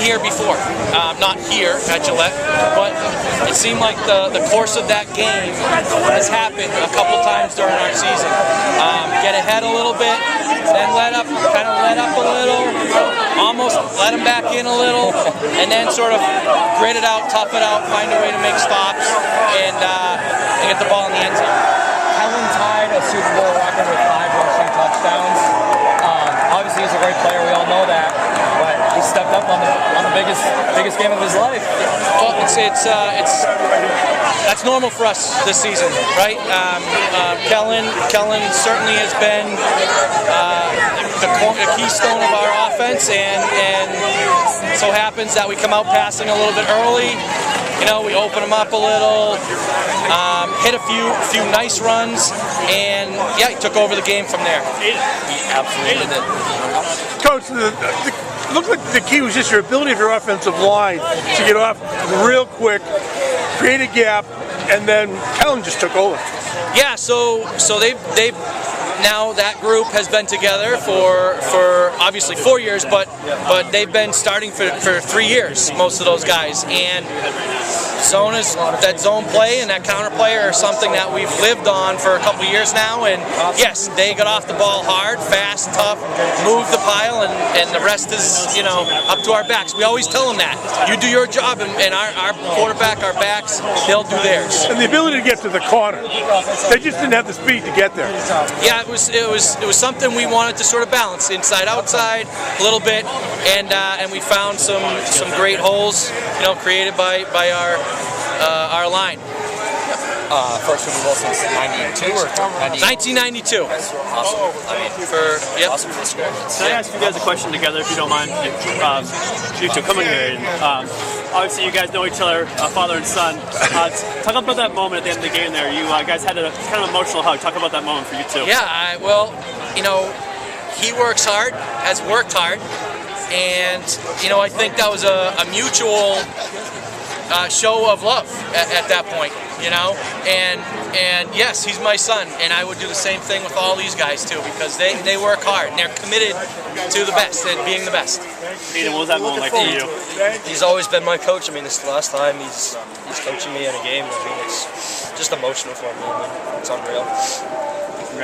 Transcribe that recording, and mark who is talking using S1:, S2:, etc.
S1: here before. Not here at Gillette, but it seemed like the course of that game has happened a couple times during our season. Get ahead a little bit, then kind of let up a little, almost let them back in a little, and then sort of grit it out, tough it out, find a way to make stops, and get the ball in the end zone.
S2: Kellen tied a Super Bowl record with 5 rushing touchdowns. Obviously, he's a great player. We all know that, but he stepped up on the biggest game of his life.
S1: Well, that's normal for us this season, right? Kellen certainly has been the keystone of our offense, and so happens that we come out passing a little bit early. You know, we open them up a little, hit a few nice runs, and yeah, he took over the game from there.
S2: He absolutely did.
S3: Coach, it looked like the key was just your ability of your offensive line to get off real quick, create a gap, and then Kellen just took over.
S1: Yeah, so they've now that group has been together for obviously 4 years, but they've been starting for 3 years, most of those guys, and that zone play and that counter play are something that we've lived on for a couple of years now, and yes, they got off the ball hard, fast, tough, moved the pile, and the rest is, you know, up to our backs. We always tell them that. You do your job, and our quarterback, our backs, they'll do theirs.
S3: And the ability to get to the corner. They just didn't have the speed to get there.
S1: Yeah, it was something we wanted to sort of balance, inside, outside, a little bit, and we found some great holes, you know, created by our line.
S2: First Super Bowl since 92 or
S1: 1992.
S2: Awesome. I mean,
S1: Yep.
S2: awesome for the square.
S4: Can I ask you guys a question together, if you don't mind? You two coming here. And, obviously, you guys know each other, father and son. Talk about that moment at the end of the game there. You guys had a kind of emotional hug. Talk about that moment for you two.
S1: Yeah, well, you know, he works hard, has worked hard, and, you know, I think that was a mutual show of love at that point, you know, and yes, he's my son, and I would do the same thing with all these guys too, because they work hard and they're committed to the best and being the best.
S4: Aiden, what was that moment like for you?
S5: He's always been my coach. I mean, this is the last time he's coaching me in a game. I mean, it's just emotional for me. I mean, it's unreal.